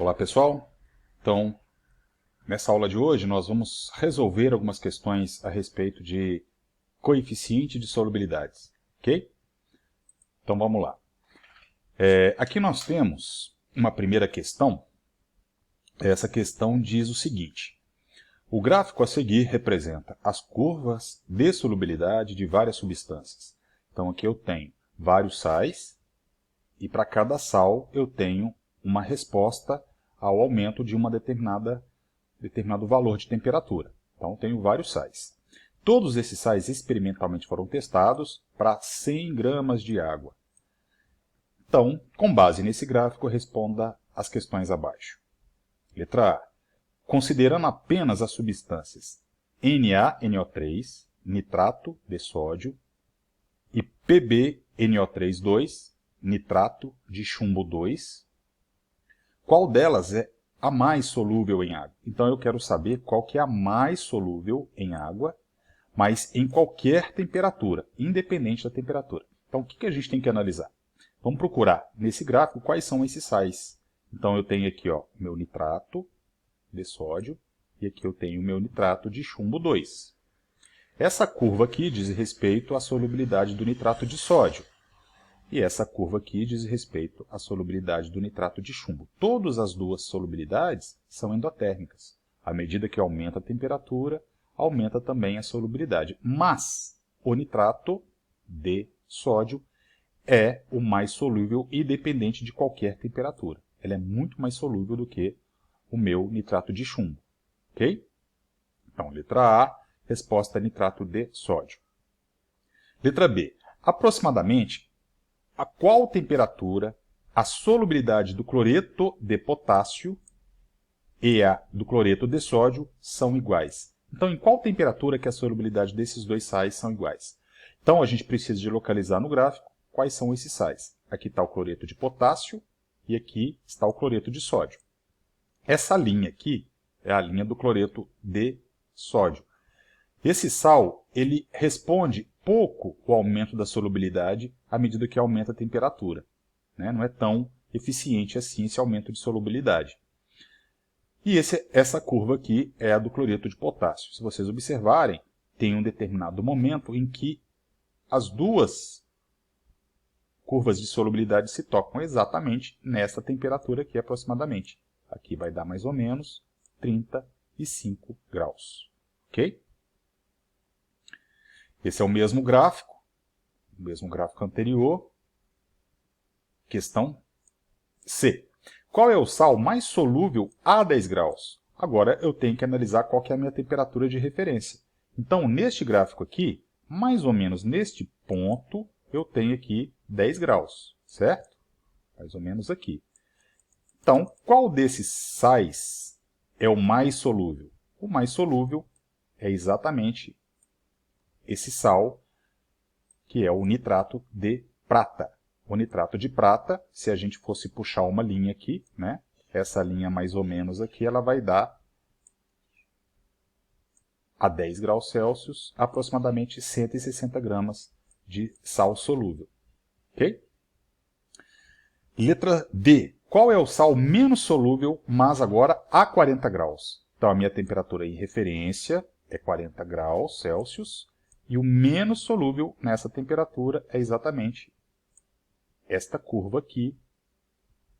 Olá pessoal, então nessa aula de hoje nós vamos resolver algumas questões a respeito de coeficiente de solubilidades, ok? Então vamos lá. Aqui nós temos uma primeira questão. Essa questão diz o seguinte: o gráfico a seguir representa as curvas de solubilidade de várias substâncias. Então aqui eu tenho vários sais e para cada sal eu tenho uma resposta ao aumento de determinado valor de temperatura. Então, eu tenho vários sais. Todos esses sais experimentalmente foram testados para 100 gramas de água. Então, com base nesse gráfico, responda as questões abaixo. Letra A. Considerando apenas as substâncias NaNO3, nitrato de sódio, e PbNO3,2, nitrato de chumbo 2, qual delas é a mais solúvel em água? Então eu quero saber qual que é a mais solúvel em água, mas em qualquer temperatura, independente da temperatura. Então o que a gente tem que analisar? Vamos procurar nesse gráfico quais são esses sais. Então eu tenho aqui meu nitrato de sódio e aqui eu tenho o meu nitrato de chumbo 2. Essa curva aqui diz respeito à solubilidade do nitrato de sódio. E essa curva aqui diz respeito à solubilidade do nitrato de chumbo. Todas as duas solubilidades são endotérmicas. À medida que aumenta a temperatura, aumenta também a solubilidade. Mas o nitrato de sódio é o mais solúvel independente de qualquer temperatura. Ele é muito mais solúvel do que o meu nitrato de chumbo. Ok? Então, letra A, resposta nitrato de sódio. Letra B. Aproximadamente a qual temperatura a solubilidade do cloreto de potássio e a do cloreto de sódio são iguais? Então, em qual temperatura que a solubilidade desses dois sais são iguais? Então, a gente precisa de localizar no gráfico quais são esses sais. Aqui está o cloreto de potássio e aqui está o cloreto de sódio. Essa linha aqui é a linha do cloreto de sódio. Esse sal, ele responde pouco ao aumento da solubilidade à medida que aumenta a temperatura, né? Não é tão eficiente assim esse aumento de solubilidade. E essa curva aqui é a do cloreto de potássio. Se vocês observarem, tem um determinado momento em que as duas curvas de solubilidade se tocam exatamente nessa temperatura aqui aproximadamente. Aqui vai dar mais ou menos 35 graus. Ok? Esse é o mesmo gráfico anterior. Questão C. Qual é o sal mais solúvel a 10 graus? Agora eu tenho que analisar qual que é a minha temperatura de referência. Então, neste gráfico aqui, mais ou menos neste ponto, eu tenho aqui 10 graus, certo? Mais ou menos aqui. Então, qual desses sais é o mais solúvel? O mais solúvel é exatamente esse sal, que é o nitrato de prata. O nitrato de prata, se a gente fosse puxar uma linha aqui, né? Essa linha mais ou menos aqui, ela vai dar a 10 graus Celsius, aproximadamente 160 gramas de sal solúvel. Ok? Letra D. Qual é o sal menos solúvel, mas agora a 40 graus? Então, a minha temperatura em referência é 40 graus Celsius. E o menos solúvel nessa temperatura é exatamente esta curva aqui,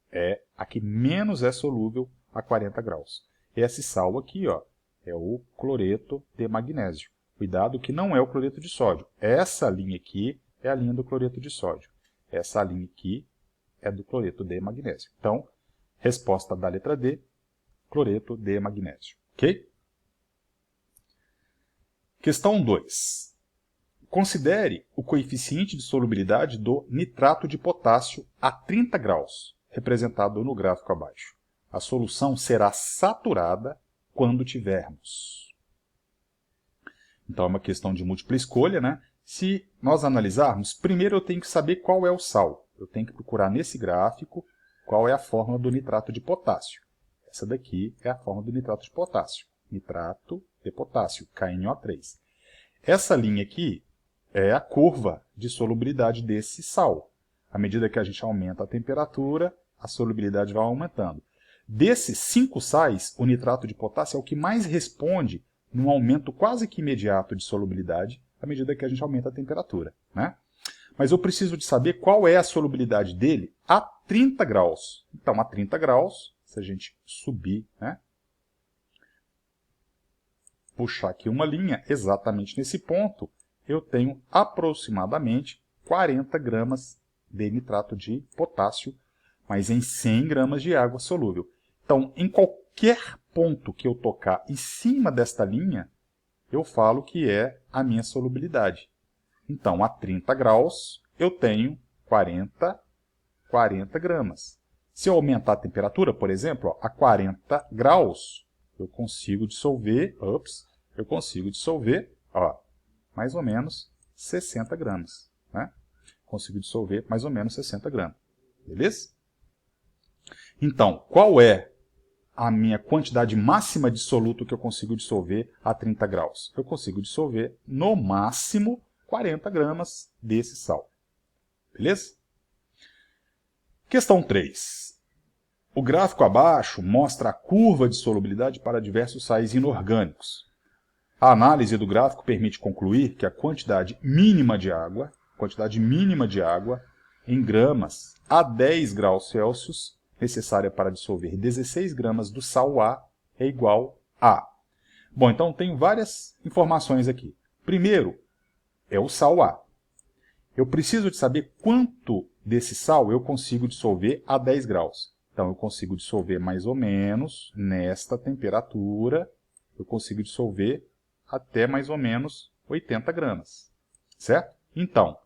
é a que menos é solúvel a 40 graus. Esse sal aqui é o cloreto de magnésio. Cuidado que não é o cloreto de sódio. Essa linha aqui é a linha do cloreto de sódio. Essa linha aqui é do cloreto de magnésio. Então, resposta da letra D, cloreto de magnésio. Ok? Questão 2. Considere o coeficiente de solubilidade do nitrato de potássio a 30 graus, representado no gráfico abaixo. A solução será saturada quando tivermos. Então, é uma questão de múltipla escolha, né? Se nós analisarmos, primeiro eu tenho que saber qual é o sal. Eu tenho que procurar nesse gráfico qual é a fórmula do nitrato de potássio. Essa daqui é a fórmula do nitrato de potássio. Nitrato de potássio, KNO3. Essa linha aqui é a curva de solubilidade desse sal. À medida que a gente aumenta a temperatura, a solubilidade vai aumentando. Desses 5 sais, o nitrato de potássio é o que mais responde num aumento quase que imediato de solubilidade à medida que a gente aumenta a temperatura, né? Mas eu preciso de saber qual é a solubilidade dele a 30 graus. Então, a 30 graus, se a gente subir, né? Puxar aqui uma linha, exatamente nesse ponto, eu tenho aproximadamente 40 gramas de nitrato de potássio, mas em 100 gramas de água solúvel. Então, em qualquer ponto que eu tocar em cima desta linha, eu falo que é a minha solubilidade. Então, a 30 graus, eu tenho 40 gramas. Se eu aumentar a temperatura, por exemplo, ó, a 40 graus, eu consigo dissolver, ó, mais ou menos 60 gramas. Né? Consigo dissolver mais ou menos 60 gramas. Beleza? Então, qual é a minha quantidade máxima de soluto que eu consigo dissolver a 30 graus? Eu consigo dissolver, no máximo, 40 gramas desse sal. Beleza? Questão 3. O gráfico abaixo mostra a curva de solubilidade para diversos sais inorgânicos. A análise do gráfico permite concluir que a quantidade mínima de água em gramas a 10 graus Celsius necessária para dissolver 16 gramas do sal A é igual a... Bom, então tenho várias informações aqui. Primeiro, é o sal A. Eu preciso de saber quanto desse sal eu consigo dissolver a 10 graus. Então, eu consigo dissolver mais ou menos nesta temperatura, eu consigo dissolver até mais ou menos 80 gramas. Certo? Então,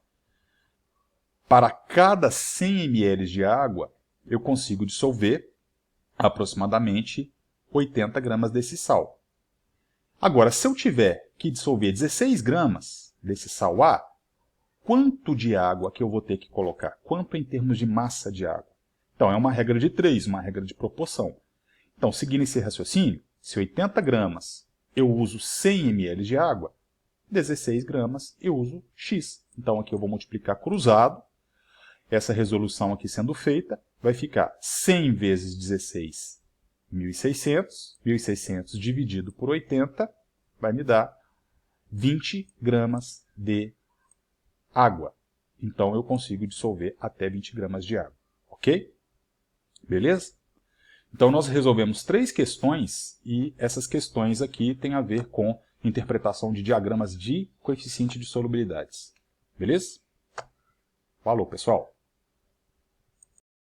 para cada 100 ml de água, eu consigo dissolver aproximadamente 80 gramas desse sal. Agora, se eu tiver que dissolver 16 gramas desse sal A, quanto de água que eu vou ter que colocar? Quanto em termos de massa de água? Então, é uma regra de 3, uma regra de proporção. Então, seguindo esse raciocínio, se 80 gramas eu uso 100 ml de água, 16 gramas eu uso X. Então, aqui eu vou multiplicar cruzado. Essa resolução aqui sendo feita, vai ficar 100 vezes 16, 1.600. 1.600 dividido por 80 vai me dar 20 gramas de água. Então, eu consigo dissolver até 20 gramas de água. Ok? Beleza? Então, nós resolvemos 3 questões e essas questões aqui têm a ver com interpretação de diagramas de coeficiente de solubilidades. Beleza? Falou, pessoal!